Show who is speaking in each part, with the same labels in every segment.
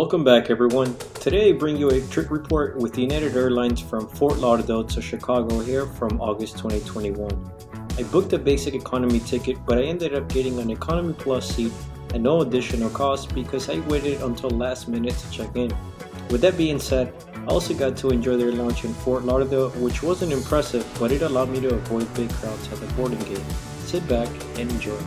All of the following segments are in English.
Speaker 1: Welcome back, everyone. Today I bring you a trip report with United Airlines from Fort Lauderdale to Chicago here from August 2021. I booked a basic economy ticket, but I ended up getting an economy plus seat at no additional cost because I waited until last minute to check in. With that being said, I also got to enjoy their lounge in Fort Lauderdale, which wasn't impressive, but it allowed me to avoid big crowds at the boarding gate. Sit back and enjoy.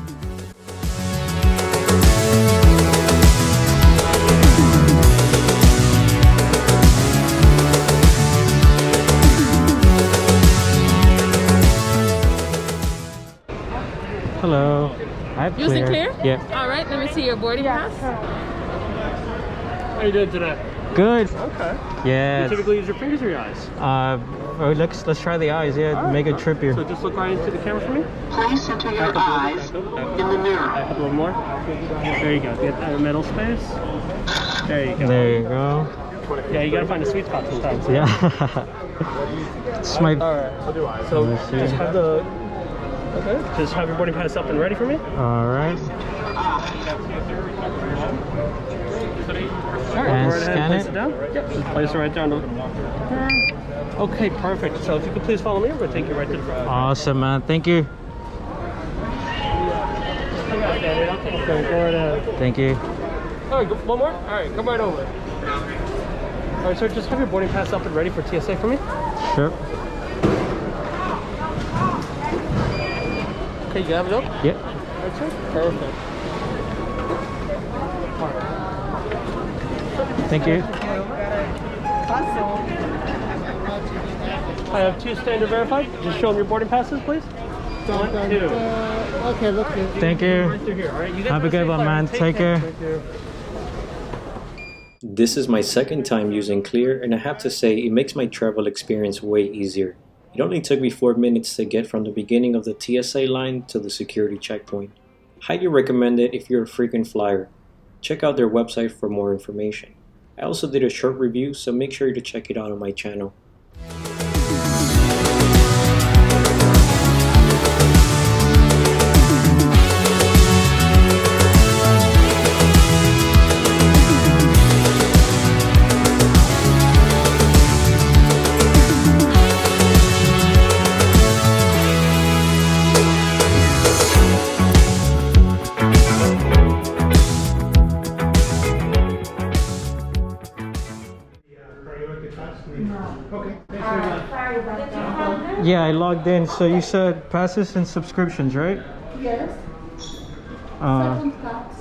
Speaker 2: Hello. I have
Speaker 3: Using clear?
Speaker 2: Yeah.
Speaker 3: All right, let me see your boarding pass.
Speaker 4: How are you doing today?
Speaker 2: Good.
Speaker 4: Okay.
Speaker 2: Yeah.
Speaker 4: You typically use your fingers or your eyes?
Speaker 2: Let's try the eyes. Yeah,
Speaker 4: Right.
Speaker 2: make it trippier.
Speaker 4: So just look right into the camera for me.
Speaker 5: Please center your eyes in the mirror.
Speaker 4: Back up a little more. There you go. Get that middle space. There you go.
Speaker 2: There you go.
Speaker 4: Yeah, you gotta find a sweet spot sometimes.
Speaker 2: Yeah. It's my.
Speaker 4: All right. So
Speaker 2: Let me see.
Speaker 4: just have the. Okay. Just have your boarding pass up and ready for me.
Speaker 2: All right. And
Speaker 4: Go right ahead
Speaker 2: scan
Speaker 4: and place
Speaker 2: it.
Speaker 4: it down. Yep. Just place it right down. Okay, perfect. So if you could please follow me, we're gonna take you right to the front.
Speaker 2: Awesome, man. Thank you.
Speaker 4: Okay, go right ahead.
Speaker 2: Thank you.
Speaker 4: All right, one more. All right, come right over. All right, sir, just have your boarding pass up and ready for TSA for me.
Speaker 2: Sure.
Speaker 4: Okay, you have it up?
Speaker 2: Yep.
Speaker 4: All right, sir. Perfect. All right.
Speaker 2: Thank you.
Speaker 4: I have two standard verified. Just show them your boarding passes, please. One, two.
Speaker 5: Okay, look here.
Speaker 2: Thank you.
Speaker 4: Right through here. All right, you guys
Speaker 2: Have a good one, man. Take care.
Speaker 4: Thank you.
Speaker 1: This is my second time using Clear, and I have to say it makes my travel experience way easier. It only took me 4 minutes to get from the beginning of the TSA line to the security checkpoint. Highly recommend it if you're a frequent flyer. Check out their website for more information. I also did a short review, so make sure to check it out on my channel.
Speaker 2: Yeah, I logged in. So you said passes and subscriptions, right?
Speaker 6: Yes.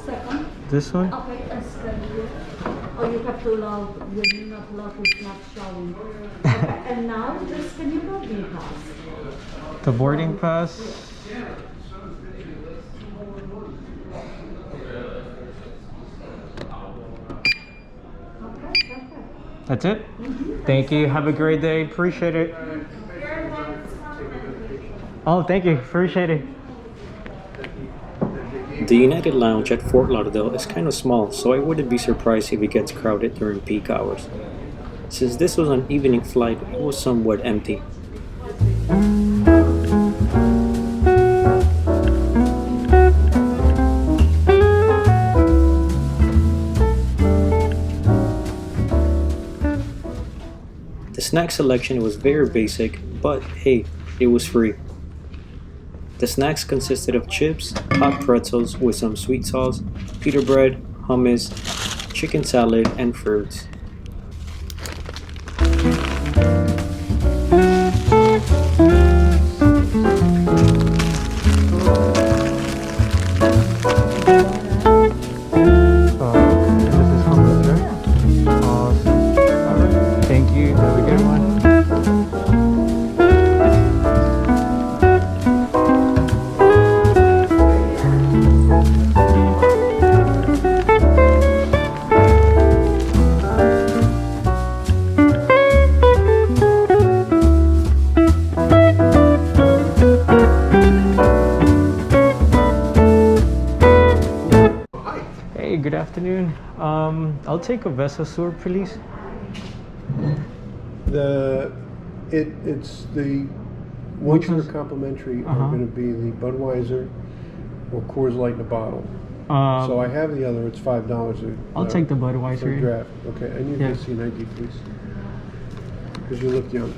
Speaker 6: Second.
Speaker 2: This one?
Speaker 6: Okay, and schedule. Or you have to log when you not log, it's not showing. Okay, and now just can you log in pass?
Speaker 2: The boarding pass.
Speaker 6: Okay, perfect.
Speaker 2: That's it? Thank you. Have a great day. Appreciate it. Oh, thank you. Appreciate it.
Speaker 1: The United Lounge at Fort Lauderdale is kind of small, so I wouldn't be surprised if it gets crowded during peak hours. Since this was an evening flight, it was somewhat empty. The snack selection was very basic, but hey, it was free. The snacks consisted of chips, hot pretzels with some sweet sauce, pita bread, hummus, chicken salad, and fruits.
Speaker 2: This is hummus, right? Awesome. Alright. Thank you. Have a good one. Hey, good afternoon. I'll take a Vesa Sur, please.
Speaker 7: It's the ones that are complimentary are going to be the Budweiser or Coors Light in a bottle. So I have the other. It's $5.
Speaker 2: I'll take the Budweiser.
Speaker 7: For a draft. Okay, I need to see an ID, please. Because you look young.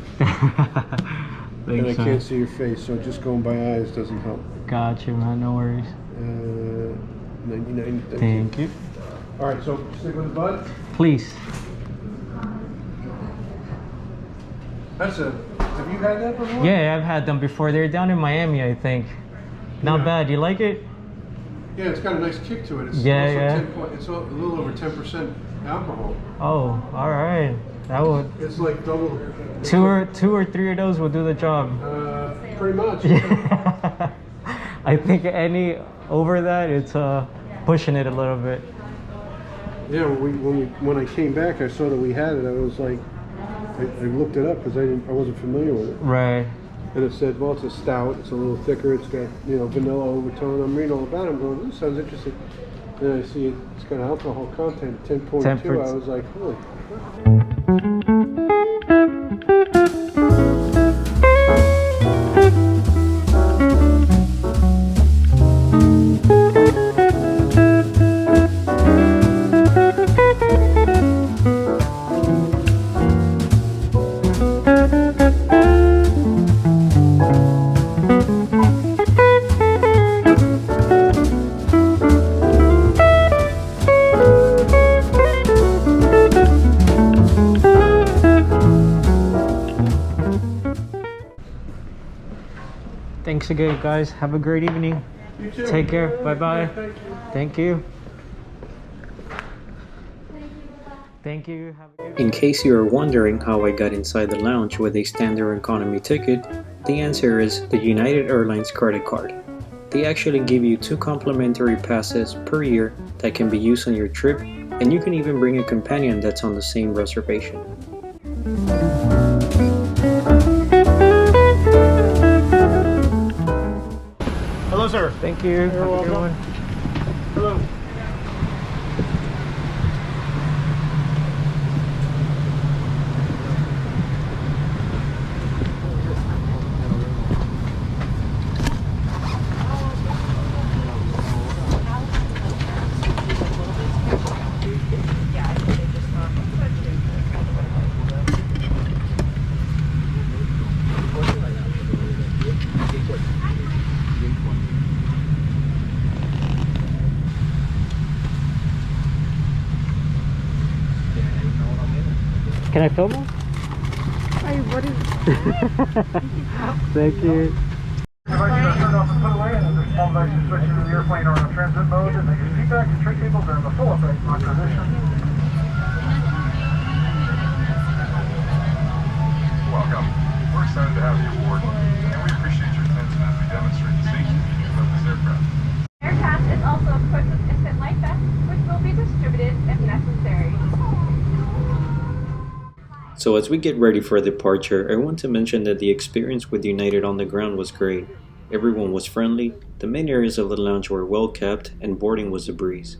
Speaker 7: And I can't see your face, so just going by eyes doesn't help.
Speaker 2: Gotcha, man. No worries.
Speaker 7: 99.
Speaker 2: Thank you.
Speaker 7: All right, so stick with the bud.
Speaker 2: Please.
Speaker 7: Have you had that before?
Speaker 2: Yeah, I've had them before. They're down in Miami, I think. Not bad. You like it?
Speaker 7: Yeah, it's got a nice kick to it. It's it's a little over 10% alcohol.
Speaker 2: Oh, all right. That would.
Speaker 7: It's like double.
Speaker 2: Two or three of those will do the job.
Speaker 7: Pretty much.
Speaker 2: I think any over that, it's pushing it a little bit.
Speaker 7: Yeah, when I came back, I saw that we had it. I was like, I looked it up because I wasn't familiar with it.
Speaker 2: Right.
Speaker 7: And it said, well, it's a stout. It's a little thicker. It's got vanilla overtone. I'm reading all about it. I'm going, this sounds interesting. Then I see it's got alcohol content 10.2. I was like, holy.
Speaker 2: Thanks again, guys. Have a great evening.
Speaker 7: You too.
Speaker 2: Take care. Bye-bye. Thank you. Thank you. Have a good
Speaker 1: In case you are wondering how I got inside the lounge with a standard economy ticket, the answer is the United Airlines credit card. They actually give you 2 complimentary passes per year that can be used on your trip, and you can even bring a companion that's on the same reservation.
Speaker 7: Hello, sir.
Speaker 2: Thank you.
Speaker 7: You're
Speaker 2: Have a good
Speaker 7: welcome.
Speaker 2: one.
Speaker 7: Hello.
Speaker 2: Can I film them? Thank you.
Speaker 8: Devices are turned off and put away, and there's small devices switching to the airplane or on transit mode, and they use feedback to trick people during the full effect on transition.
Speaker 9: Welcome. We're excited to have you aboard, and we appreciate your attention as we demonstrate the safety of this aircraft.
Speaker 3: Aircraft is also equipped with instant light vests, which will be distributed if necessary.
Speaker 1: So as we get ready for departure, I want to mention that the experience with United on the ground was great. Everyone was friendly, the main areas of the lounge were well kept, and boarding was a breeze.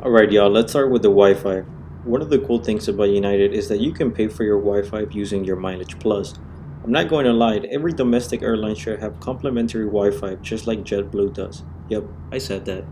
Speaker 1: Alright y'all, let's start with the Wi-Fi. One of the cool things about United is that you can pay for your Wi-Fi using your Mileage Plus. I'm not going to lie, every domestic airline should have complimentary Wi-Fi just like JetBlue does. Yep, I said that.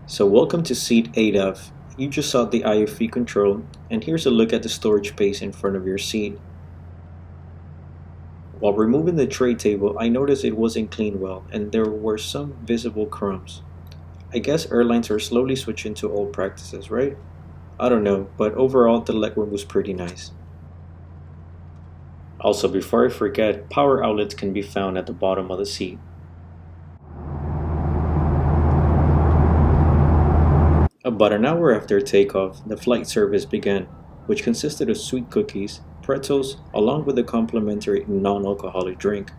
Speaker 1: So welcome to seat 8F. You just saw the IFE control, and here's a look at the storage space in front of your seat. While removing the tray table, I noticed it wasn't cleaned well and there were some visible crumbs. I guess airlines are slowly switching to old practices, right? I don't know, but overall the legroom was pretty nice. Also, before I forget, power outlets can be found at the bottom of the seat. About an hour after takeoff, the flight service began, which consisted of sweet cookies, pretzels, along with a complimentary non-alcoholic drink.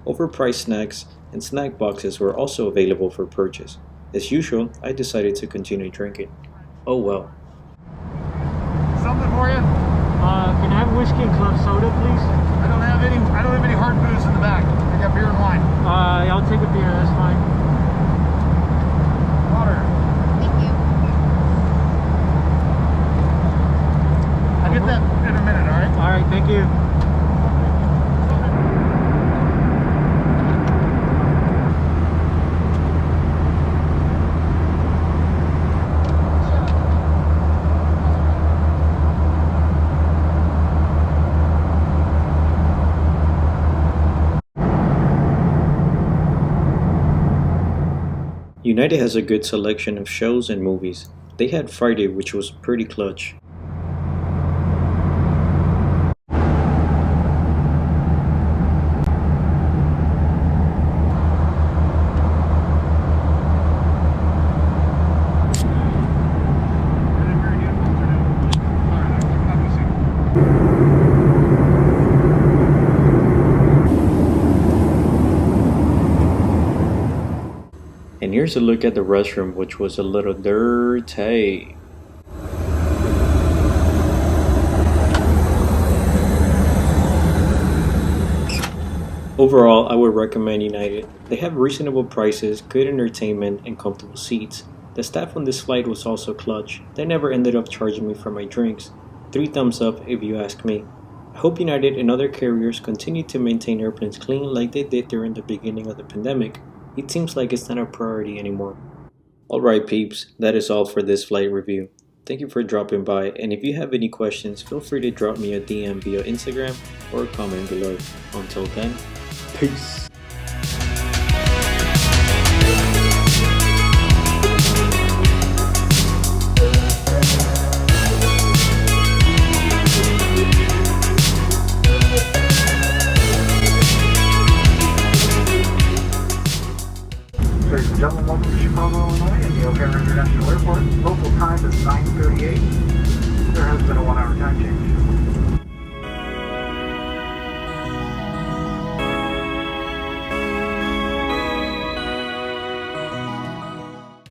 Speaker 1: Overpriced snacks and snack boxes were also available for purchase. As usual, I decided to continue drinking. Oh well.
Speaker 8: Something for you?
Speaker 2: Can I have whiskey and club soda, please?
Speaker 8: I don't have any hard booze in the back. I got beer and wine.
Speaker 2: I'll take a beer, that's fine.
Speaker 8: Water. I'll get that in a minute, all right?
Speaker 2: Alright, thank you.
Speaker 1: United has a good selection of shows and movies. They had Friday, which was pretty clutch. And here's a look at the restroom, which was a little dirty. Overall, I would recommend United. They have reasonable prices, good entertainment, and comfortable seats. The staff on this flight was also clutch. They never ended up charging me for my drinks. 3 thumbs up if you ask me. I hope United and other carriers continue to maintain airplanes clean like they did during the beginning of the pandemic. It seems like it's not a priority anymore. Alright peeps, that is all for this flight review. Thank you for dropping by, and if you have any questions, feel free to drop me a DM via Instagram or comment below. Until then, peace!
Speaker 8: Ladies and gentlemen, welcome to Chicago, Illinois, and the O'Hare International Airport. Local time is 9:38.